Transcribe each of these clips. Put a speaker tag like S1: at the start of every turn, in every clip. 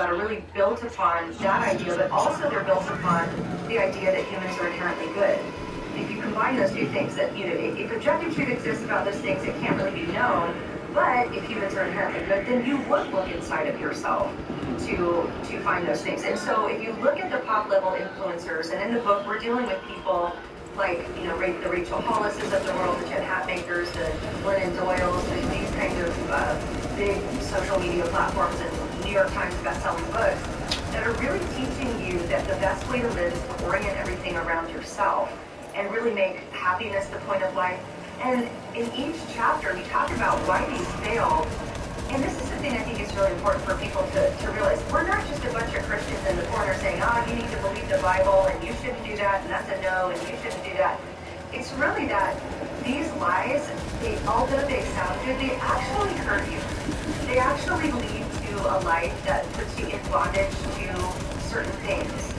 S1: about are really built upon that idea, but also they're built upon the idea that humans are inherently good. If you combine those two things, that, you know, if objective truth exists about those things, it can't really be known. But if humans are inherently good, then you would look inside of yourself to find those things. And so if you look at the pop level influencers, and in the book we're dealing with people like, you know, the Rachel Hollises of the world, the Jen Hatmakers, the Glennon Doyles, these kinds of big social media platforms and New York Times best-selling books that are really teaching you that the best way to live is to orient everything around yourself and really make happiness the point of life. And in each chapter, we talk about why these failed. And this is the thing I think is really important for people to realize. We're not just a bunch of Christians in the corner saying, oh, you need to believe the Bible, and you shouldn't do that, and that's a no, and you shouldn't do that. It's really that these lies, although they sound good, they actually hurt you. They actually lead to a life that puts you in bondage to certain things.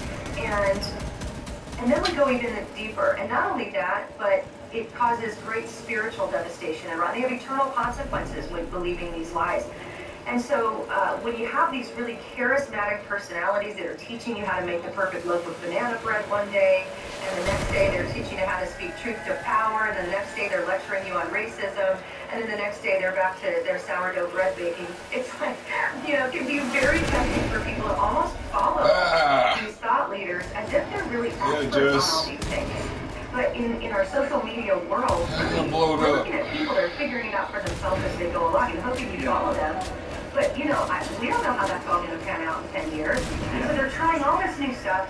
S1: And then we go even deeper. And not only that, but it causes great spiritual devastation. And they have eternal consequences with believing these lies. And so when you have these really charismatic personalities that are teaching you how to make the perfect loaf of banana bread one day, and the next day they're teaching you how to speak truth to power, and then the next day they're lecturing you on racism, and then the next day they're back to their sourdough bread baking. It's like, you know, it can be very tempting for people to almost follow these thought leaders as if they're really experts on all these things. But in our social media world, we're looking at people that are figuring it out for themselves as they go along and hoping you follow them. But, you know, we don't know how that's all going to pan out in 10 years. So they're trying all this new stuff.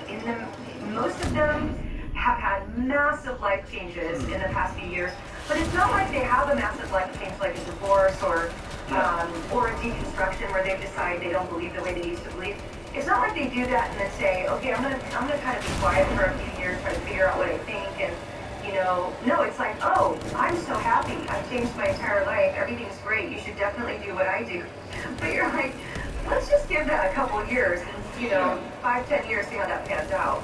S1: Most of them have had massive life changes in the past few years. But it's not like they have a massive life change like a divorce or a deconstruction where they've decided they don't believe the way they used to believe. It's not like they do that and then say, okay, I'm gonna kind of be quiet for a few years, try to figure out what I think, and, you know, no, it's like, oh, I'm so happy. I've changed my entire life. Everything's great. You should definitely do what I do. But you're like, let's just give that a couple years, and, you know, 5, 10 years, see how that pans out.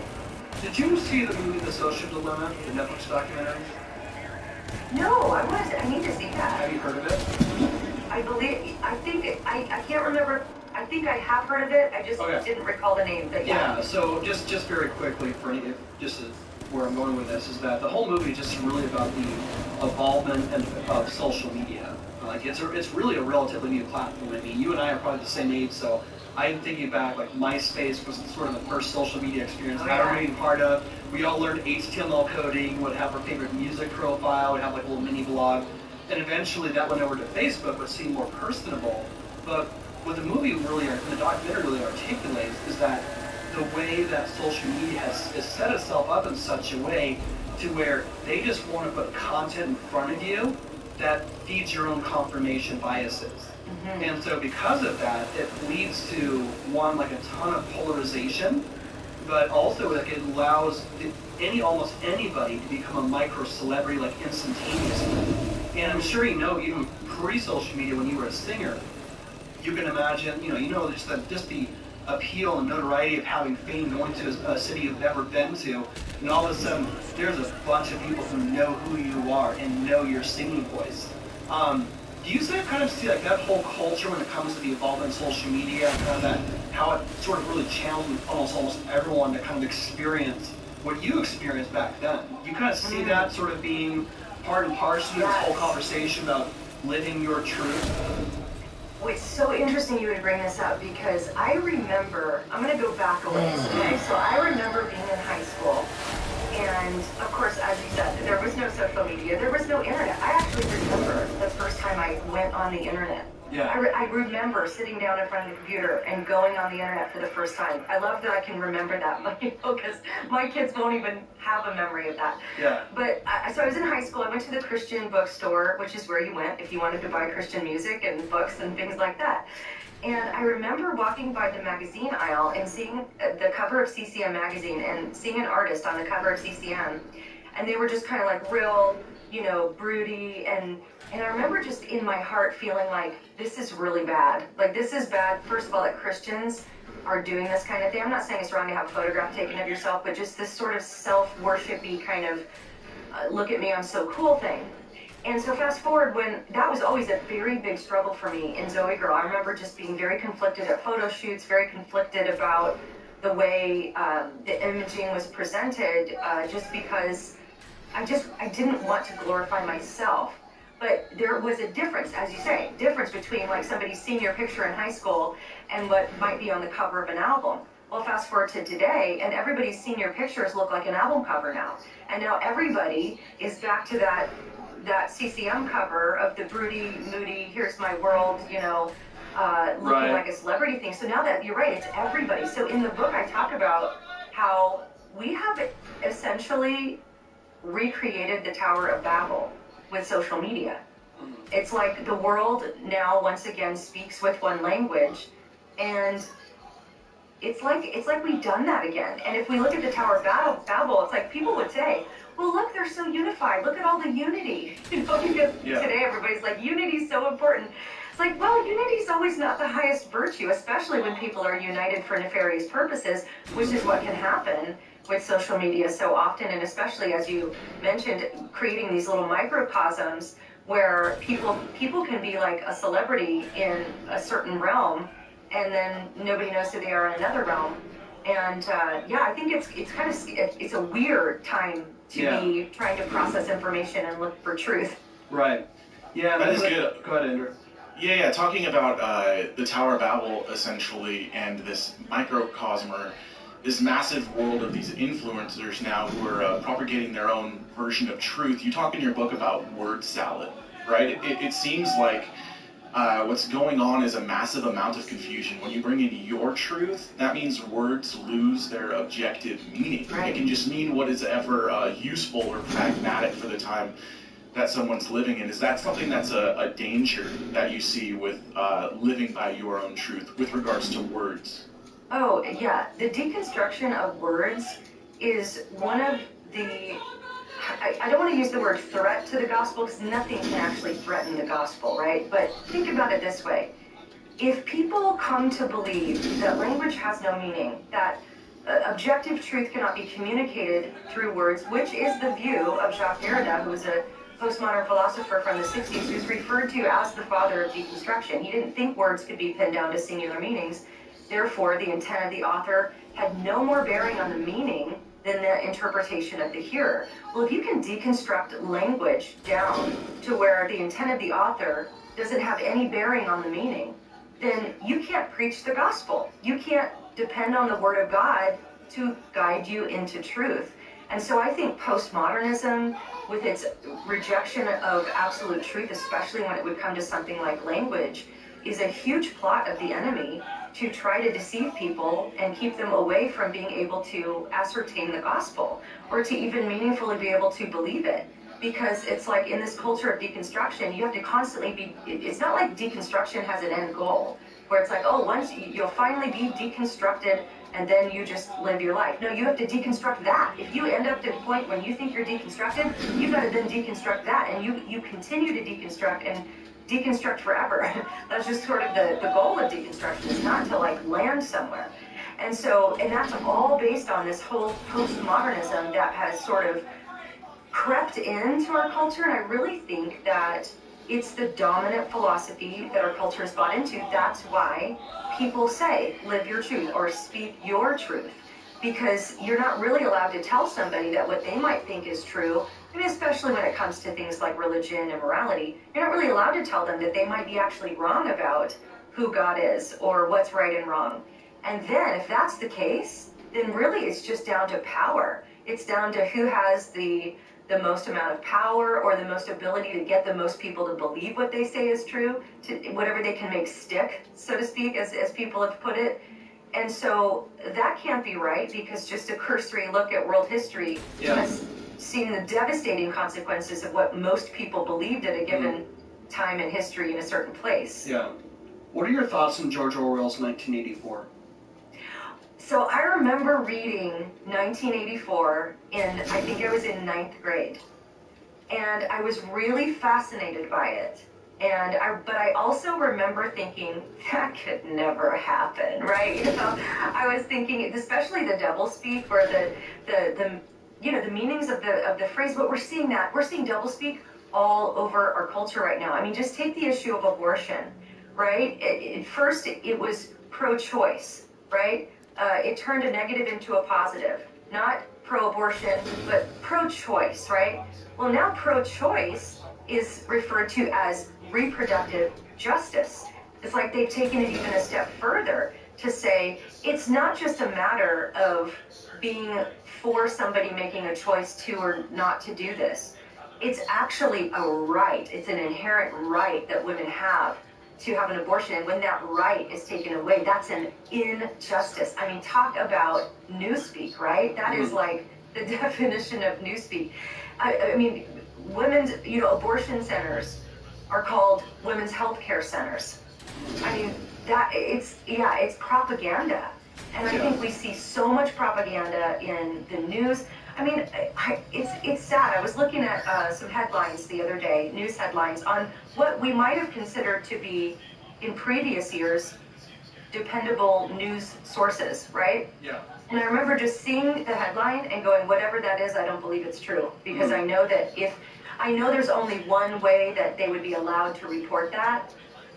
S2: Did you see the movie The Social Dilemma, the Netflix documentary?
S1: No, I need to see that.
S2: Have you heard of it?
S1: I can't remember. I think I have heard of it. I just didn't recall the name. But
S2: yeah. So just very quickly, where I'm going with this is that the whole movie is just really about the evolvement of social media. Like it's really a relatively new platform. I mean, you and I are probably the same age, so I'm thinking back, like MySpace was sort of the first social media experience I was being part of. We all learned HTML coding, would have our favorite music profile, would have like a little mini blog, and eventually that went over to Facebook, but seemed more personable. But what the movie really, and the documentary really articulates, is that the way that social media has set itself up in such a way to where they just want to put content in front of you that feeds your own confirmation biases. Mm-hmm. And so because of that, it leads to, one, like a ton of polarization, but also like it allows almost anybody to become a micro-celebrity like instantaneously. And I'm sure you know, even pre-social media, when you were a singer, you can imagine, just the appeal and notoriety of having fame, going to a city you've never been to, and all of a sudden there's a bunch of people who know who you are and know your singing voice. Do you kind of see like that whole culture when it comes to the evolvement of social media, and kind of how it sort of really challenged almost everyone to kind of experience what you experienced back then? You kind of see that sort of being part and parcel of this whole conversation about living your truth?
S1: Well, it's so interesting you would bring this up, because I remember, I'm going to go back a ways, okay? So I remember being in high school, and of course, as you said, there was no social media, there was no internet. I actually remember the first time I went on the internet.
S2: Yeah.
S1: I remember sitting down in front of the computer and going on the internet for the first time. I love that I can remember that, because my kids won't even have a memory of that.
S2: Yeah.
S1: But so I was in high school. I went to the Christian bookstore, which is where you went if you wanted to buy Christian music and books and things like that. And I remember walking by the magazine aisle and seeing the cover of CCM magazine and seeing an artist on the cover of CCM. And they were just kind of like real, broody, and I remember just in my heart feeling like, this is really bad. Like, this is bad, first of all, that Christians are doing this kind of thing. I'm not saying it's wrong to have a photograph taken of yourself, but just this sort of self-worshipy kind of, look at me, I'm so cool thing. And so fast forward, when that was always a very big struggle for me in Zoe Girl. I remember just being very conflicted at photo shoots, very conflicted about the way the imaging was presented, just because I didn't want to glorify myself. But there was a difference, as you say, difference between like somebody's senior picture in high school and what might be on the cover of an album. Well, fast forward to today, and everybody's senior pictures look like an album cover now. And now everybody is back to that CCM cover of the broody, moody, here's my world, looking like a celebrity thing. So now that you're right, it's everybody. So in the book, I talk about how we have essentially recreated the Tower of Babel with social media. It's like the world now once again speaks with one language, and it's like we've done that again. And if we look at the Tower of Babel, it's like people would say, well, look, they're so unified. Look at all the unity. Because today everybody's like, unity's so important. It's like, well, unity's always not the highest virtue, especially when people are united for nefarious purposes, which is what can happen with social media so often, and especially, as you mentioned, creating these little microcosms where people can be like a celebrity in a certain realm, and then nobody knows who they are in another realm. And I think it's a weird time to be trying to process information and look for truth.
S2: Right. Yeah.
S3: That is good.
S2: Go ahead, Andrew.
S3: Yeah. Talking about the Tower of Babel, essentially, and this microcosm, or this massive world of these influencers now who are propagating their own version of truth. You talk in your book about word salad, right? It seems like what's going on is a massive amount of confusion. When you bring in your truth, that means words lose their objective meaning.
S1: Right.
S3: It can just mean what is ever useful or pragmatic for the time that someone's living in. Is that something that's a danger that you see with living by your own truth with regards to words?
S1: Oh, yeah. The deconstruction of words is one of the... I don't want to use the word threat to the gospel, because nothing can actually threaten the gospel, right? But think about it this way. If people come to believe that language has no meaning, that objective truth cannot be communicated through words, which is the view of Jacques Derrida, who was a postmodern philosopher from the 60s, who's referred to as the father of deconstruction. He didn't think words could be pinned down to singular meanings. Therefore, the intent of the author had no more bearing on the meaning than the interpretation of the hearer. Well, if you can deconstruct language down to where the intent of the author doesn't have any bearing on the meaning, then you can't preach the gospel. You can't depend on the word of God to guide you into truth. And so I think postmodernism, with its rejection of absolute truth, especially when it would come to something like language, is a huge plot of the enemy to try to deceive people and keep them away from being able to ascertain the gospel, or to even meaningfully be able to believe it. Because it's like in this culture of deconstruction, you have to constantly be, it's not like deconstruction has an end goal, where it's like, oh, once you'll finally be deconstructed and then you just live your life. No, you have to deconstruct that. If you end up to the point when you think you're deconstructed, you've got to then deconstruct that, and you continue to deconstruct and deconstruct forever. That's just sort of the goal of deconstruction, is not to like land somewhere. And that's all based on this whole postmodernism that has sort of crept into our culture. And I really think that it's the dominant philosophy that our culture has bought into. That's why people say, live your truth or speak your truth. Because you're not really allowed to tell somebody that what they might think is true. I mean, especially when it comes to things like religion and morality, you're not really allowed to tell them that they might be actually wrong about who God is or what's right and wrong. And then, if that's the case, then really it's just down to power. It's down to who has the most amount of power or the most ability to get the most people to believe what they say is true, to whatever they can make stick, so to speak, as people have put it. And so that can't be right, because just a cursory look at world history has seen the devastating consequences of what most people believed at a given time in history in a certain place.
S2: Yeah. What are your thoughts on George Orwell's 1984?
S1: So I remember reading 1984 I think I was in 9th grade. And I was really fascinated by it. But I also remember thinking, that could never happen, right? I was thinking, especially the doublespeak, where the meanings of the phrase, but we're seeing doublespeak all over our culture right now. I mean, just take the issue of abortion, right? First, it was pro-choice, right? It turned a negative into a positive. Not pro-abortion, but pro-choice, right? Well, now pro-choice is referred to as reproductive justice. It's like they've taken it even a step further to say it's not just a matter of being for somebody making a choice to or not to do this. It's actually a right. It's an inherent right that women have to have an abortion. And when that right is taken away, that's an injustice. I mean, talk about newspeak, right? That is like the definition of newspeak. I mean, women's, abortion centers are called women's health care centers. I mean, it's propaganda. And I think we see so much propaganda in the news. I mean, it's sad. I was looking at some headlines the other day, news headlines, on what we might have considered to be, in previous years, dependable news sources, right?
S2: Yeah.
S1: And I remember just seeing the headline and going, whatever that is, I don't believe it's true. Because I know that I know there's only one way that they would be allowed to report that.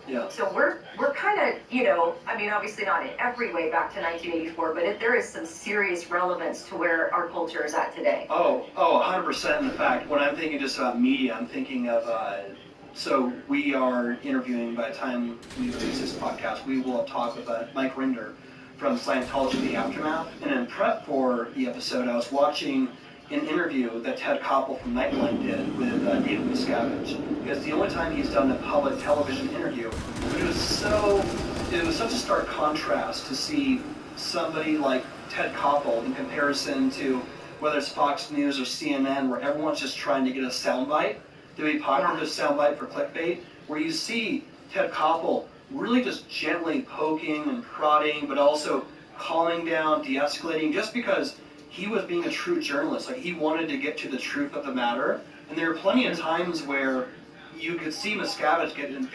S2: Yeah.
S1: So we're kind of, I mean, obviously not in every way back to 1984, but there is some serious relevance to where our culture is at today.
S2: 100%. In fact, when I'm thinking just about media, I'm thinking of, so we are interviewing, by the time we release this podcast, we will have talked with Mike Rinder from Scientology: The Aftermath. And in prep for the episode, I was watching an interview that Ted Koppel from Nightline did with David Miscavige, because the only time he's done a public television interview, it was such a stark contrast to see somebody like Ted Koppel in comparison to whether it's Fox News or CNN, where everyone's just trying to get a soundbite to be popular, a soundbite for clickbait, where you see Ted Koppel really just gently poking and prodding, but also calming down, de-escalating, just because he was being a true journalist. Like, he wanted to get to the truth of the matter. And there are plenty of times where you could see Miscavige get in